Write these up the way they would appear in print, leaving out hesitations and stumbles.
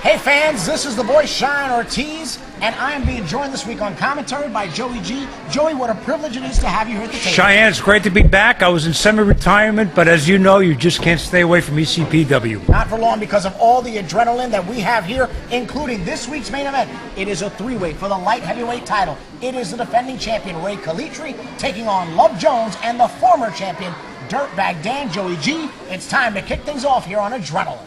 Hey fans, this is the boy Cheyenne Ortiz, and I am being joined this week on commentary by Joey G. Joey, what a privilege it is to have you here at the table. Cheyenne, it's great to be back. I was in semi-retirement, but as you know, you just can't stay away from ECPW. Not for long because of all the adrenaline that we have here, including this week's main event. It is a three-way for the light heavyweight title. It is the defending champion, Ray Calitri, taking on Love Jones and the former champion, Dirtbag Dan. Joey G. It's time to kick things off here on Adrenaline.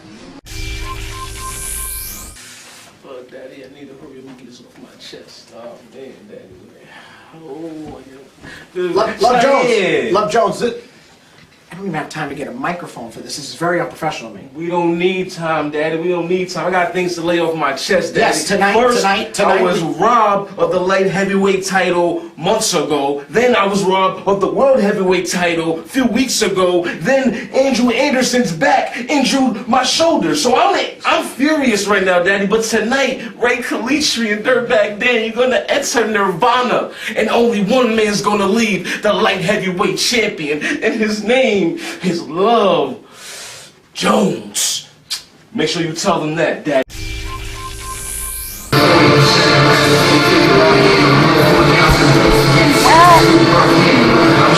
Daddy, I need to hurry up and get this off my chest. Oh, man, Daddy. Oh, Love Jones. I don't even have time to get a microphone for this. This is very unprofessional of me. We don't need time, Daddy. We don't need time. I got things to lay off my chest, Daddy. Yes, tonight. I was robbed of the light heavyweight title months ago. Then I was robbed of the world heavyweight title a few weeks ago. Then Andrew Anderson's back injured my shoulder. So I'm furious right now, Daddy. But tonight, Ray Calitri and Dirtbag Dan, you're gonna enter Nirvana, and only one man's gonna leave, the light heavyweight champion, and his name is Love Jones. Make sure you tell them that, Daddy.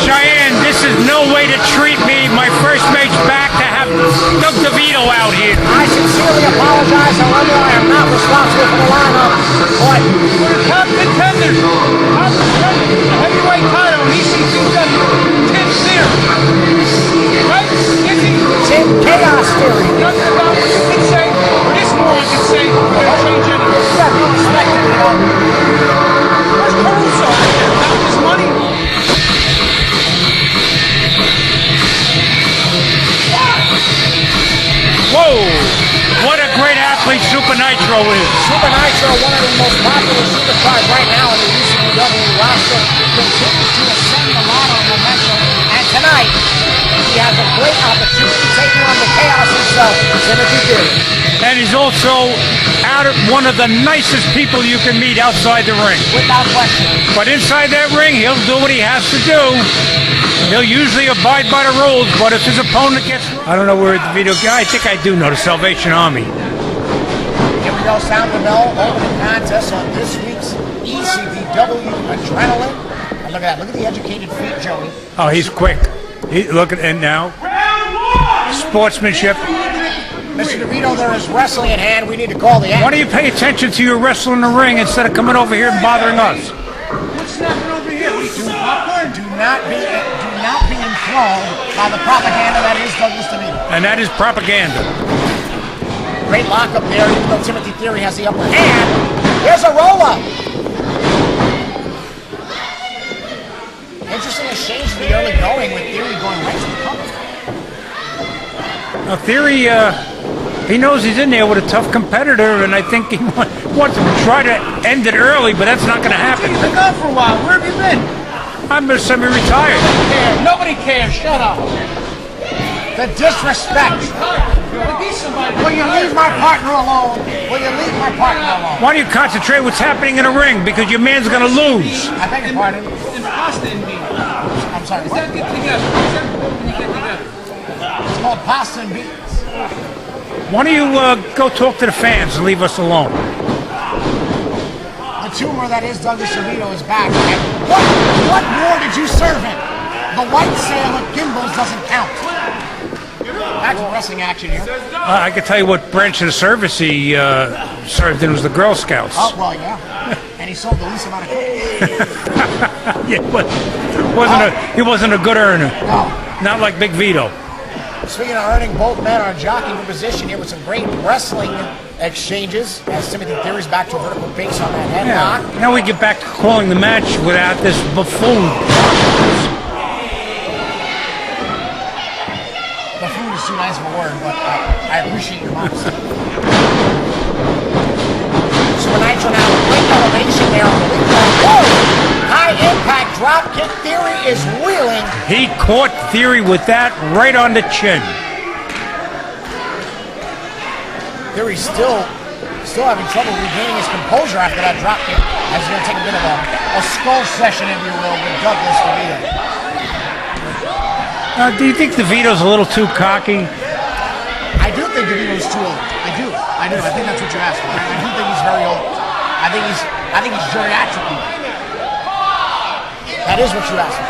Cheyenne, this is no way to treat me. My first match back to have Doug DeVito out here. I sincerely apologize. However, I am not responsible for the lineup. But we're top contenders. The heavyweight title, ECPW. Tim Theory. Right? Tim Chaos Theory. Nothing about what you can say, or this moron can say. We're going to change anything. You got to be respected, you know. Where's Caruso? Not his money. Whoa! What a great athlete Super Nitro is. Super Nitro, one of the most popular superstars right now in the ECPW roster, continues to ascend a lot on momentum. And tonight, he has a great opportunity taking on the Chaos himself, Timothy Theory. And he's also one of the nicest people you can meet outside the ring. Without question. But inside that ring, he'll do what he has to do. He'll usually abide by the rules, but if his opponent gets... I don't know where the video... I think I do know, the Salvation Army. Here we go, sound the bell, opening contest on this week's ECPW Adrenaline. And look at that, look at the educated feet, Joey. Oh, he's quick. Look at it now. Sportsmanship. Mr. DeVito, there is wrestling at hand. We need to call the end. Why don't you pay attention to your wrestling in the ring instead of coming over here and bothering us? What's happening over here? Do not be enthralled by the propaganda that is Douglas DeVito. And that is propaganda. Great lockup there, even though Timothy Theory has the upper hand. Here's a roll-up. Interesting exchange in the early going with Theory going right to the cover. Now, Theory, he knows he's in there with a tough competitor, and I think he wants to try to end it early, but that's not going to happen. You've been gone for a while. Where have you been? I'm semi-retired. Nobody cares. Shut up. The disrespect. Will you leave my partner alone? Will you leave my partner alone? Why do you concentrate what's happening in the ring? Because your man's going to lose. I beg your pardon. And pasta and beans. I'm sorry. Is that get together? Is that when you get together? It's called pasta and beans. Why don't you go talk to the fans and leave us alone? The tumor that is Douglas DeVito is back. And what more did you serve him? The white sail at Gimbals doesn't count. Back to wrestling action here. I can tell you what branch of the service he served in. It was the Girl Scouts. Oh, well, yeah. And he sold the least amount of cookies. Yeah, but he wasn't a good earner. No. Not like Big Vito. Speaking of earning, both men are jockeying for position here with some great wrestling exchanges as Timothy Theory's back to a vertical base on that headlock. Yeah. Now we get back to calling the match without this buffoon. Buffoon is too nice of a word, but I appreciate your honesty. Super Nitro now, great elevation there on the weak side. Whoa! High impact drop kick. Theory is wheeling. He caught Theory with that right on the chin. Theory's still having trouble regaining his composure after that drop kick. As he's going to take a bit of a skull session, if you will, with Douglas DeVito. Do you think DeVito's a little too cocky? I do think DeVito's too old. I do. I do. I think that's what you asked for. I do think he's very old. I think he's geriatric. That is what you asked for.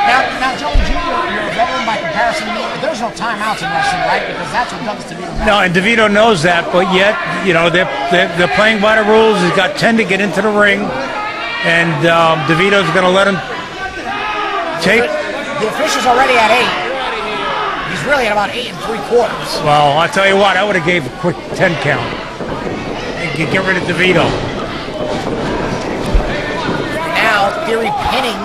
Now, Joey G, you're a veteran by comparison to me. There's no timeouts in wrestling, right? Because that's what Douglas DeVito does. No, and DeVito knows that, but yet, you know, they're playing by the rules. He's got 10 to get into the ring, and DeVito's going to let him take. The official's already at 8. He's really at about 8 3/4. Well, I'll tell you what, I would have gave a quick 10 count. And get rid of DeVito. Now, Theory pinning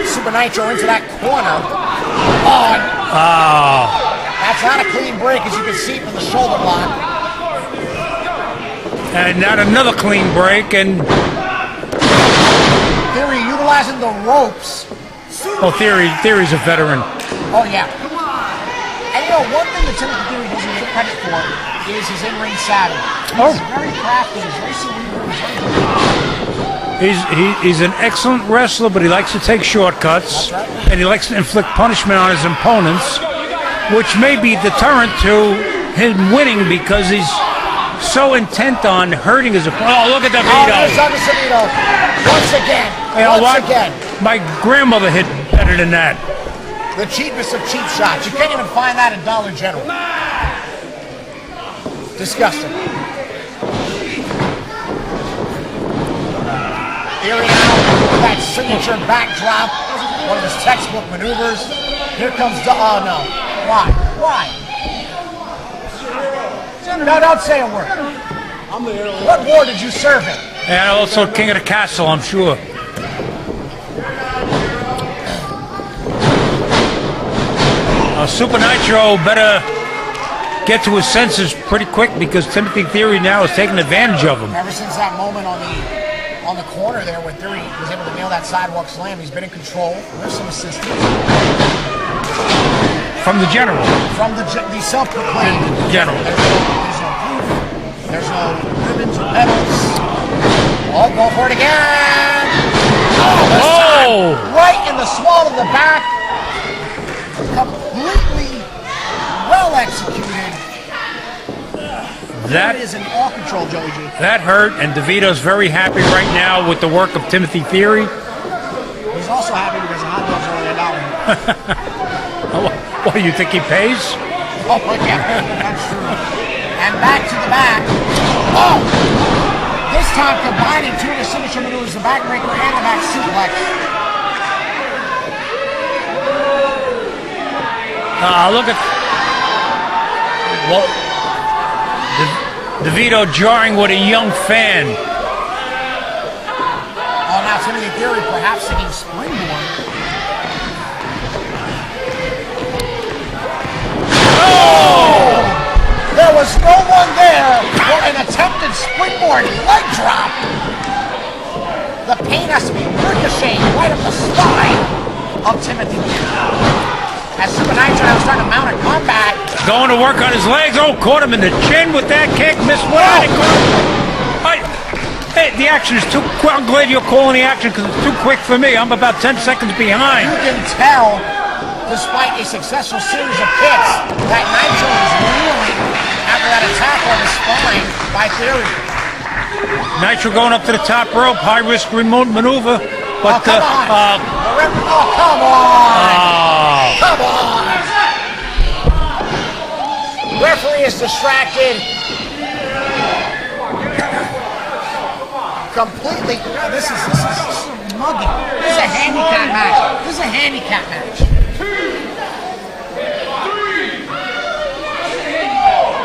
Super Nitro into that corner. That's not a clean break, as you can see from the shoulder block. And not another clean break, and Theory utilizing the ropes. well, Theory's a veteran. Oh, yeah. And you know, one thing that Timothy Theory doesn't get credit for is his in-ring savvy. He's very crafty, he's very cerebral, he's very good. He's an excellent wrestler, but he likes to take shortcuts, That's right. and he likes to inflict punishment on his opponents, which may be a deterrent to him winning because he's so intent on hurting his opponent. Oh, look at Oh, DeVito. there's Douglas DeVito. Once again. You know Once what? again. My grandmother hit better than that. The cheapest of cheap shots. You can't even find that in Dollar General. Disgusting. Theory now with that signature backdrop. One of his textbook maneuvers. Here comes oh no. Why? Why? No, don't say a word. What war did you serve in? And also King of the Castle, I'm sure. Super Nitro better get to his senses pretty quick because Timothy Theory now is taking advantage of him. Ever since that moment on the corner there where Theory was able to nail that sidewalk slam, he's been in control with some assistance. From the general. From the self-proclaimed General. There's no proof. There's no ribbons or medals. Oh, go for it again. Oh, this time, right in the swall of the back. Completely well executed. That is in all control, Joey G. That hurt, and DeVito's very happy right now with the work of Timothy Theory. He's also happy because the hot dogs are only $1. What do you think he pays? Oh, yeah, that's true. And back to the back. Oh! This time combining two of the signature maneuvers, the backbreaker and the back suplex. Look at... Well, DeVito jarring with a young fan. Oh, now Timothy Theory perhaps thinking springboard. Oh! There was no one there for an attempted springboard leg drop. The pain has to be ricocheting right up the spine of Timothy Theory. As Super Nitro now starting to mount a comeback. Going to work on his legs. Oh, caught him in the chin with that kick. Missed one. Hey, the action is too quick. I'm glad you're calling the action because it's too quick for me. I'm about 10 seconds behind. You can tell, despite a successful series of kicks, that Nitro is reeling after that attack on his spine by Theory. Nitro going up to the top rope. High-risk remote maneuver. But, come on. Come on. Come on. Referee is distracted. Completely. This is mugging. This is a handicap match. This is a handicap match.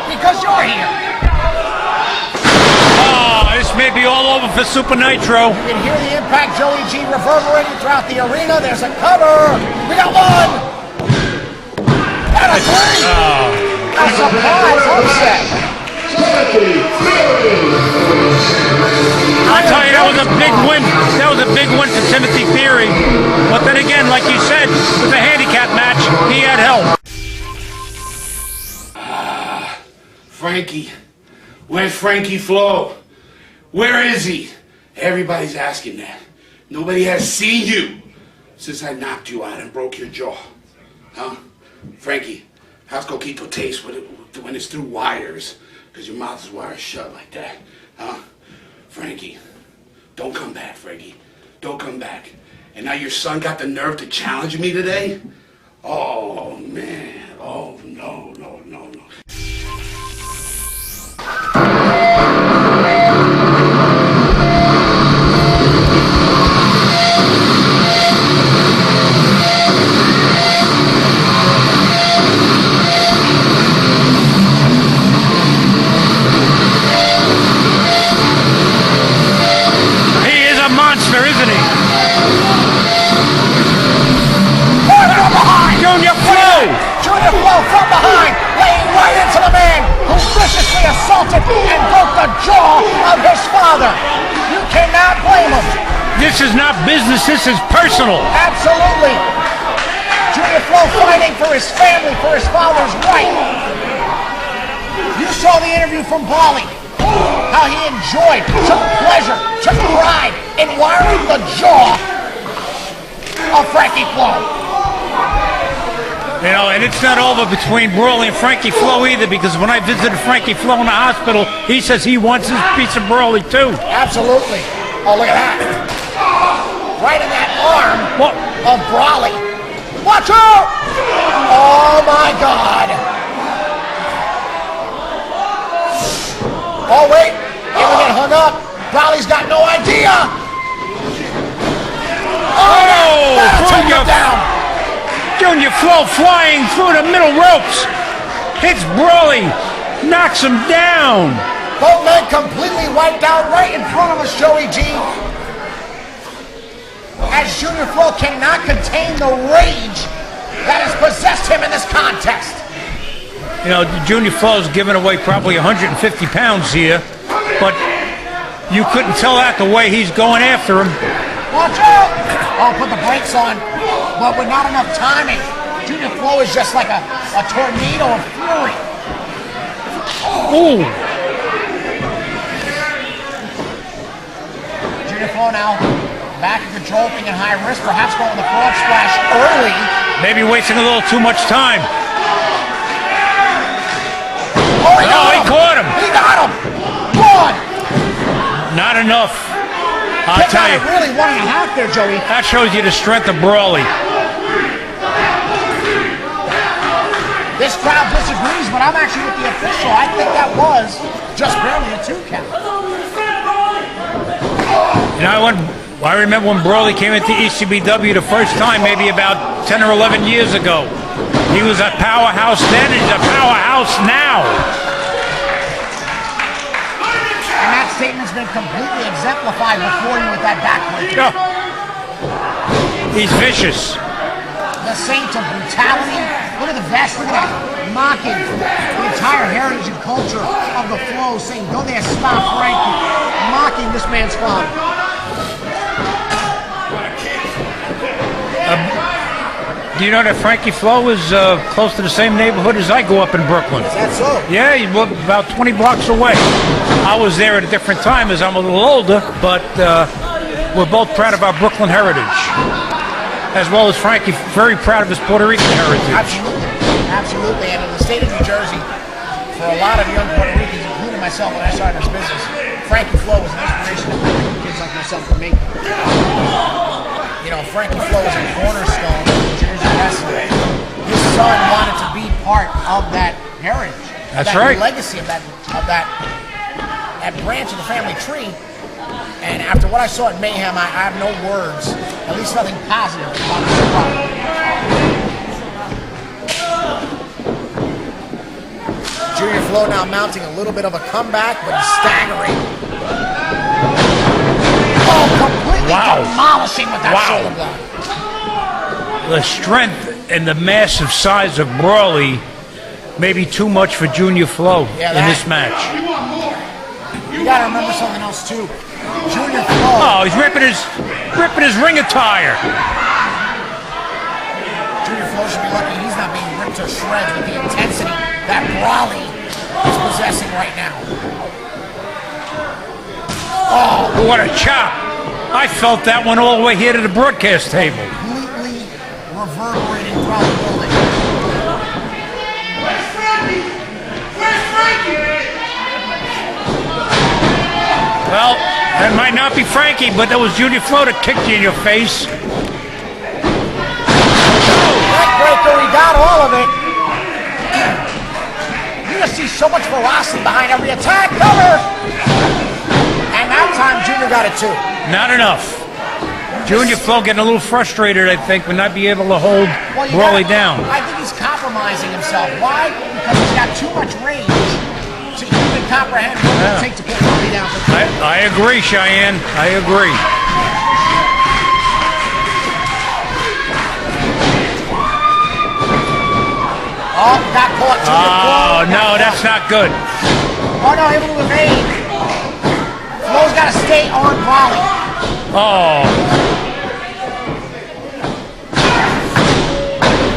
Because you're here. This may be all over for Super Nitro. You can hear the impact, Joey G, reverberating throughout the arena. There's a cover. We got one. And a three. A surprise upset. I'll tell you, that was a big win. That was a big win for Timothy Theory. But then again, like you said, with the handicap match, he had help. Frankie. Where's Frankie Flo? Where is he? Everybody's asking that. Nobody has seen you since I knocked you out and broke your jaw. Huh? Frankie, how's Coquito taste? when it's through wires, because your mouth is wired shut like that. Huh? Frankie, don't come back, Frankie. Don't come back. And now your son got the nerve to challenge me today? Oh, man. Oh, no, no, no, no. Isn't he? From behind! Junior Flow! Junior Flow from behind, laying right into the man who viciously assaulted and broke the jaw of his father. You cannot blame him. This is not business, this is personal. Absolutely. Junior Flow fighting for his family, for his father's right. You saw the interview from Brawley. How he enjoyed, took pleasure, took pride in wiring the jaw of Frankie Flow. You know, and it's not over between Brawley and Frankie Flow either, because when I visited Frankie Flow in the hospital, he says he wants his piece of Brawley too. Absolutely. Oh, look at that. Right in that arm of Brawley. Watch out! Oh my God. Oh wait, he will get hung up. Brawley's got no idea. Took him down. Junior Flow flying through the middle ropes. Hits Brawley, knocks him down. Both men completely wiped out right in front of us, Joey G. As Junior Flow cannot contain the rage that has possessed him in this contest. You know, Junior Flow's giving away probably 150 pounds here, but you couldn't tell that the way he's going after him. Watch out! Oh, put the brakes on, but with not enough timing. Junior Flow is just like a tornado of fury. Ooh! Junior Flow now back in control, thinking high risk, perhaps going with the frog splash early. Maybe wasting a little too much time. Oh, he caught him. He got him. One. Not enough. I'll Kicked tell out you. at really 1.5 there, Joey. That shows you the strength of Brawley. This crowd disagrees, but I'm actually with the official. I think that was just barely a 2 count. You know, I remember when Brawley came into ECPW the first time, maybe about 10 or 11 years ago. He was a powerhouse then, he's a powerhouse now. And that statement's been completely exemplified before you with that backbreaker. Yeah. He's vicious. The saint of brutality. Look at the vest, look at that. Mocking the entire heritage and culture of the Flow, saying, go there, stop Frankie. Mocking this man's father. Do you know that Frankie Flow is close to the same neighborhood as I go up in Brooklyn? Is that so? Yeah, he's about 20 blocks away. I was there at a different time as I'm a little older, but we're both proud of our Brooklyn heritage. As well as Frankie, very proud of his Puerto Rican heritage. Absolutely. Absolutely. And in the state of New Jersey, for a lot of young Puerto Ricans, including myself when I started this business, Frankie Flow was an inspiration to kids like myself for me. You know, Frankie Flow is a cornerstone of New Jersey wrestling. His son wanted to be part of that heritage. That's right. Legacy of that branch of the family tree. And after what I saw at Mayhem, I have no words, at least nothing positive about this product. Junior Flow now mounting a little bit of a comeback, but he's staggering. Oh, completely demolishing with that shoulder block. The strength and the massive size of Brawley may be too much for Junior Flow in this match. You gotta remember something else too. Junior Flow. Oh, he's ripping his ring attire. Junior Flow should be lucky he's not being ripped to shreds with the intensity that Brawley is possessing right now. Oh, what a chop. I felt that one all the way here to the broadcast table. Completely reverberating throughout the building. That might not be Frankie, but that was Junior Flo that kicked you in your face. Neckbreaker, we got all of it. You just see so much velocity behind every attack. Cover! And that time, Junior got it too. Not enough. Junior Flo getting a little frustrated, I think, would not be able to hold Brawley down. I think he's compromising himself. Why? Because he's got too much range to even comprehend what it will take to put Brawley down. I agree, Cheyenne. I agree. Oh, got caught. Oh, no, that's not good. Oh, no, able to evade. Flo's got to stay on Brawley. Oh.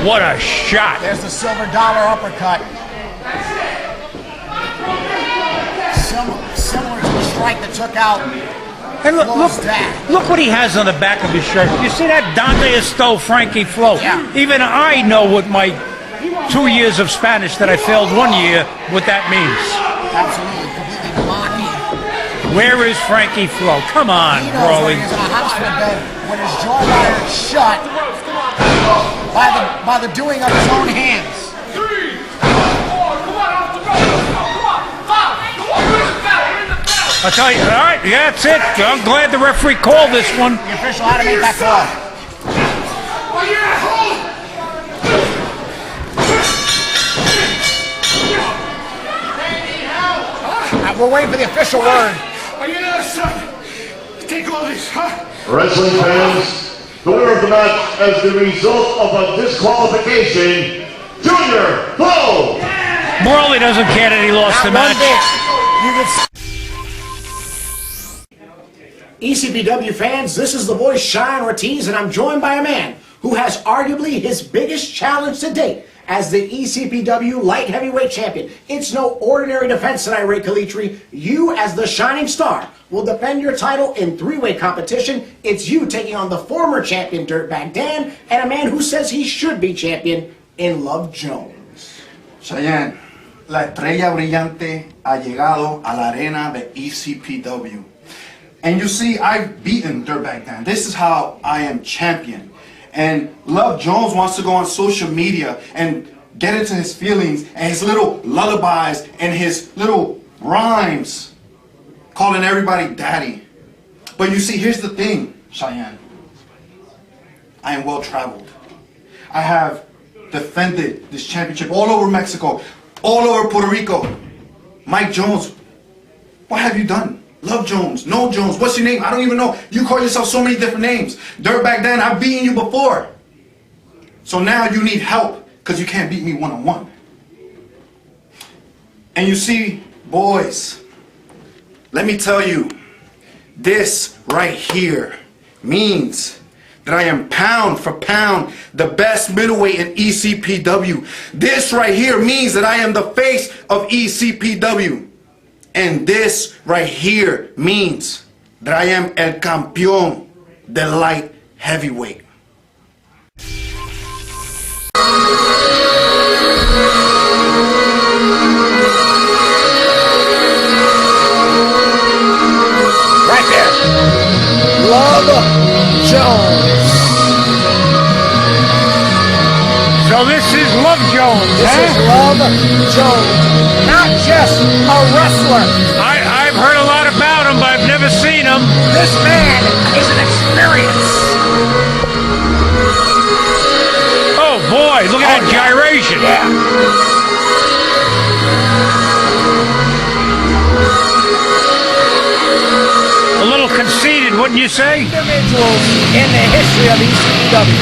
What a shot. There's the silver dollar uppercut. Similar to the strike that took out And look what he has on the back of his shirt. You see that? Donde Esto, Frankie Flo. Yeah. Even I know what my 2 years of Spanish that I failed 1 year, what that means. Absolutely, completely blocking. Where is Frankie Flo? Come on, Brawley. He's in a hospital bed with his jaw wired shut by the doing of his own hands. 3, 4, come on, off the road. Come on, 5, come on, we're in the battle, we're in the battle. I'll tell you, all right, yeah, that's it. I'm glad the referee called this one. The official had to make that call. Oh, yeah, hold. We're waiting for the official word. Oh, yeah, son. Take all this, huh? Wrestling fans, the winner of the match as the result of a disqualification, Junior Flo! Brawley doesn't care that he lost the Not one match. bit. ECPW fans, this is the voice Cheyenne Ortiz, and I'm joined by a man who has arguably his biggest challenge to date as the ECPW light heavyweight champion. It's no ordinary defense tonight, Ray Calitri. You, as the shining star, will defend your title in three-way competition. It's you taking on the former champion, Dirtbag Dan, and a man who says he should be champion in Love Jones. Cheyenne, la estrella brillante ha llegado a la arena de ECPW. And you see, I've beaten Dirtbag Dan. This is how I am champion. And Love Jones wants to go on social media and get into his feelings and his little lullabies and his little rhymes, calling everybody daddy. But you see, here's the thing, Cheyenne. I am well traveled. I have defended this championship all over Mexico, all over Puerto Rico. Mike Jones, what have you done? Love Jones, No Jones, what's your name? I don't even know. You call yourself so many different names. Dirtbag Dan, I've beaten you before. So now you need help because you can't beat me one-on-one. And you see, boys, let me tell you, this right here means that I am pound for pound the best middleweight in ECPW. This right here means that I am the face of ECPW. And this right here means that I am el campeón de light heavyweight. Right there. Love Jones. So this is Love Jones, This is Love Jones. Not just a wrestler. I've heard a lot about him, but I've never seen him. This man is an experience. Oh boy, look at that gyration. Yeah. A little conceited, wouldn't you say? Individuals in the history of ECPW.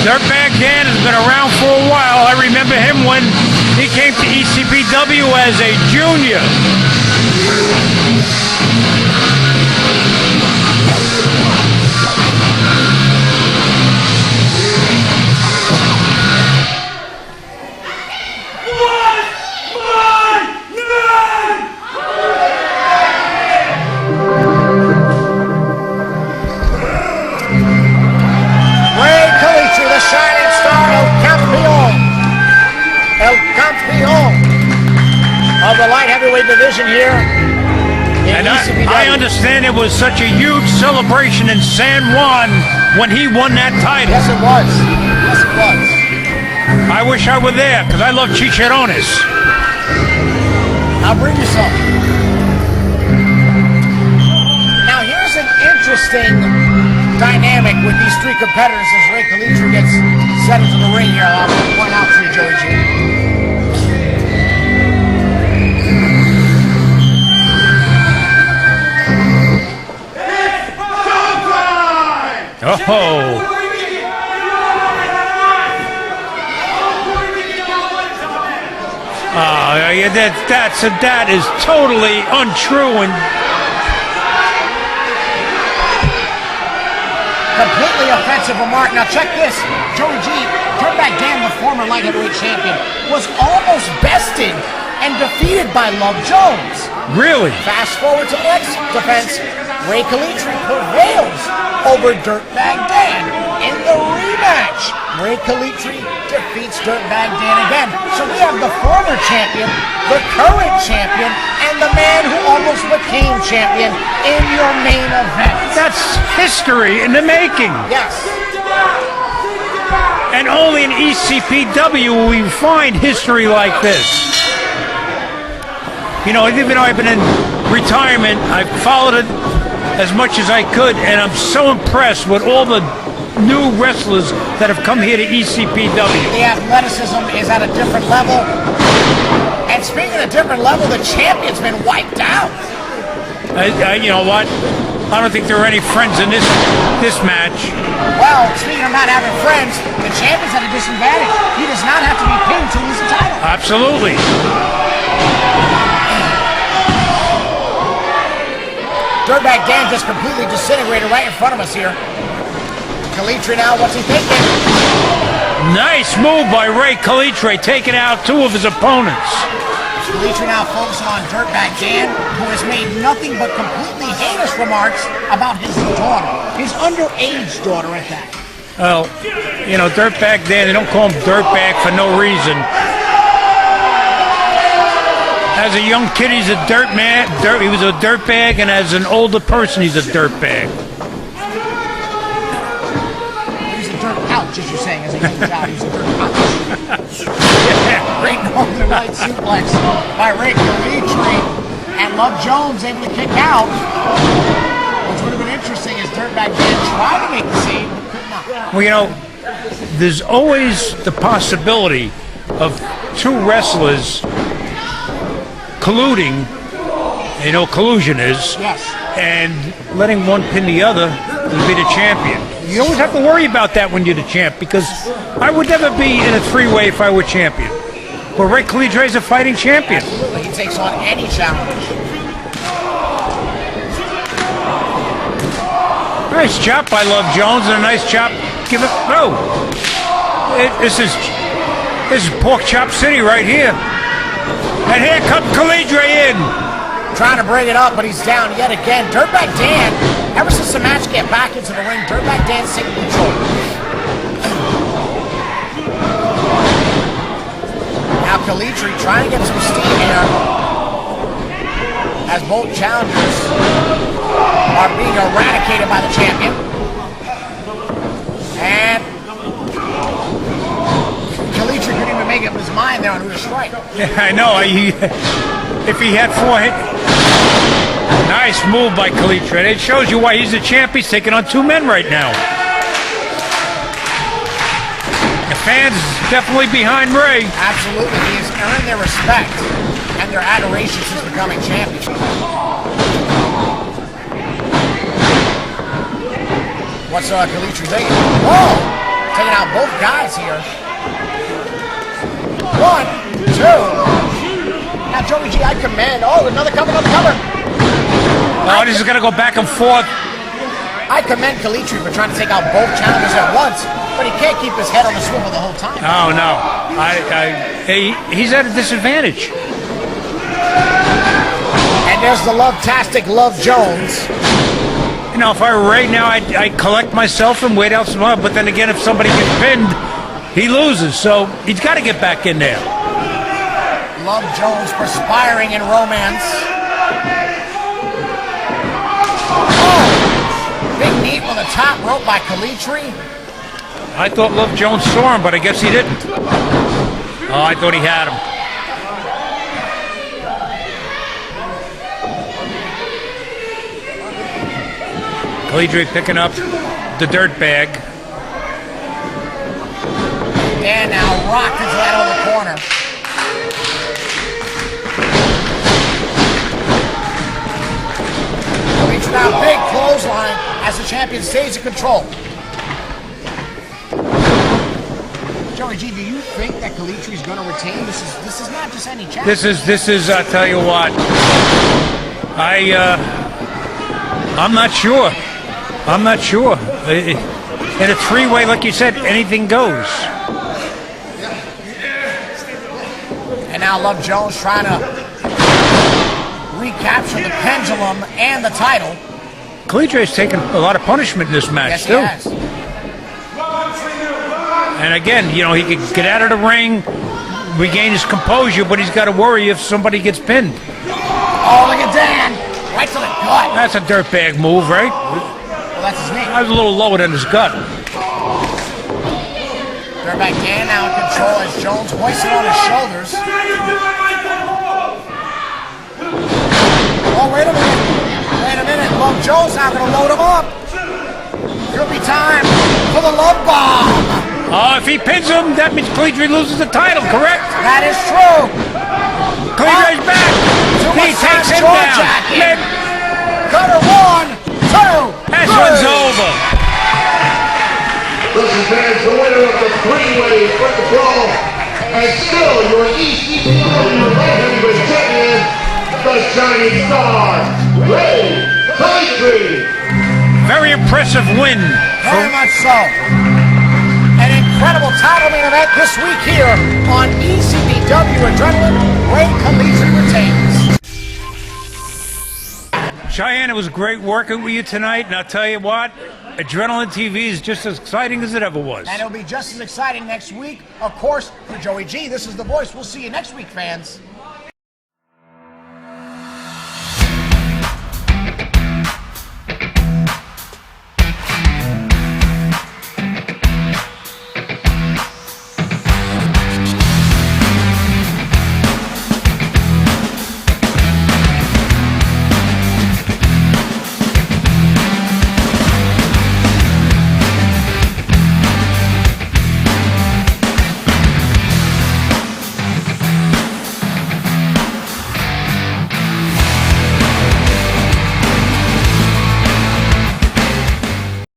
Dirtbag Dan has been around for a while. I remember him when he came to ECPW as a junior. Heavyweight division here. And I understand it was such a huge celebration in San Juan when he won that title. Yes, it was. Yes, it was. I wish I were there because I love chicharrones. I'll bring you some. Now, here's an interesting dynamic with these three competitors as Ray Calitri gets set into the ring here. I'll point out for you, Joey G. Oh. Yeah, that is totally untrue and completely offensive remark. Now check this. Joey G, Dirtbag Dan, the former light heavyweight champion, was almost bested and defeated by Love Jones. Really? Fast forward to the next defense. Ray Calitri prevails over Dirtbag Dan in the rematch. Ray Calitri defeats Dirtbag Dan again. So we have the former champion, the current champion, and the man who almost became champion in your main event. That's history in the making. Yes. And only in ECPW will we find history like this. You know, even though I've been in retirement, I've followed it as much as I could, and I'm so impressed with all the new wrestlers that have come here to ECPW. The athleticism is at a different level. And speaking of different level, the champion's been wiped out. You know what? I don't think there are any friends in this match. Well, speaking of not having friends, the champion's at a disadvantage. He does not have to be pinned to lose the title. Absolutely. Dirtbag Dan just completely disintegrated right in front of us here. Calitri now, what's he thinking? Nice move by Ray Calitri, taking out two of his opponents. Calitri now focusing on Dirtbag Dan, who has made nothing but completely heinous remarks about his daughter, his underage daughter at that. Well, you know, Dirtbag Dan, they don't call him Dirtbag for no reason. As a young kid, he's a dirt man. He was a dirtbag, and as an older person, he's a dirtbag. He's a dirt pouch, as you're saying, as a young child. He's a dirt pouch. Great Northern Light suplex by Ray Calitri, and Love Jones able to kick out. Which would have been interesting as Dirtbag Dan tried to make the save, but could not. Well, you know, there's always the possibility of two wrestlers colluding, you know, collusion is, yes, and letting one pin the other to be the champion. You always have to worry about that when you're the champ, because I would never be in a three-way if I were champion. But Ray Calitri is a fighting champion. Absolutely, he takes on any challenge. Nice chop by Love Jones, and a nice chop. Give it. No, this is Pork Chop City right here. And here comes Calitri in. Trying to bring it up, but he's down yet again. Dirtbag Dan, ever since the match get back into the ring, Dirtbag Dan's taking control. Now Calitri trying to get some steam here as both challengers are being eradicated by the champion. And Calitri couldn't even make up his mind there on who to strike. Yeah, I know. If he had four hit. Nice move by Calitri. It shows you why he's the champ. He's taking on two men right now. The fans definitely behind Ray. Absolutely. He has earned their respect and their adoration since becoming champion. What's Calitri thinking? Whoa! Taking out both guys here. 1, 2. Now, Joey G, I command. Oh, another cover, another cover. Oh, this is going to go back and forth. I commend Calitri for trying to take out both challengers at once, but he can't keep his head on the swivel the whole time. Oh, no. He's at a disadvantage. And there's the love-tastic Love Jones. You know, if I were Ray now, I'd collect myself and wait out some more. But then again, if somebody gets pinned, he loses. So he's got to get back in there. Love Jones perspiring in romance. Oh! Big knee on the top rope by Kalitri. I thought Love Jones saw him, but I guess he didn't. Oh, I thought he had him. Kalitri picking up the dirt bag. Dan now rocked into that other corner. Kalitri now big clothesline as the champion stays in control. Joey G, do you think that Kalitri is going to retain? This is not just any challenge. This is. I'll tell you what. I'm not sure. I'm not sure. In a three-way, like you said, anything goes. And now Love Jones trying to recapture the pendulum and the title. Kalitri has taken a lot of punishment in this match, yes, too. He has. And again, you know, he could get out of the ring, regain his composure, but he's got to worry if somebody gets pinned. Oh, look at Dan. Right to the gut. That's a dirtbag move, right? Well, that's his name. I was a little lower than his gut. Dirtbag Dan now in control as Jones hoisted on his shoulders. Oh, wait a minute. Wait a minute. Love Jones now going to load him up. It'll be time for the Love Bomb. Oh, if he pins him, that means Kalitri loses the title, correct? That is true. Kalitri's back. He takes him down. Cutter 1, 2, That 3. one's over. This is fans, the winner of the three-way Front Brawl, and still your ECPW Light Heavyweight Champion, the Shining Star, Ray Kalitri. Very impressive win. Very much so. An incredible title main event this week here on ECPW Adrenaline. Ray Kalitri retains. Cheyenne, it was great working with you tonight, and I'll tell you what, Adrenaline TV is just as exciting as it ever was. And it'll be just as exciting next week. Of course, for Joey G, this is The Voice. We'll see you next week, fans.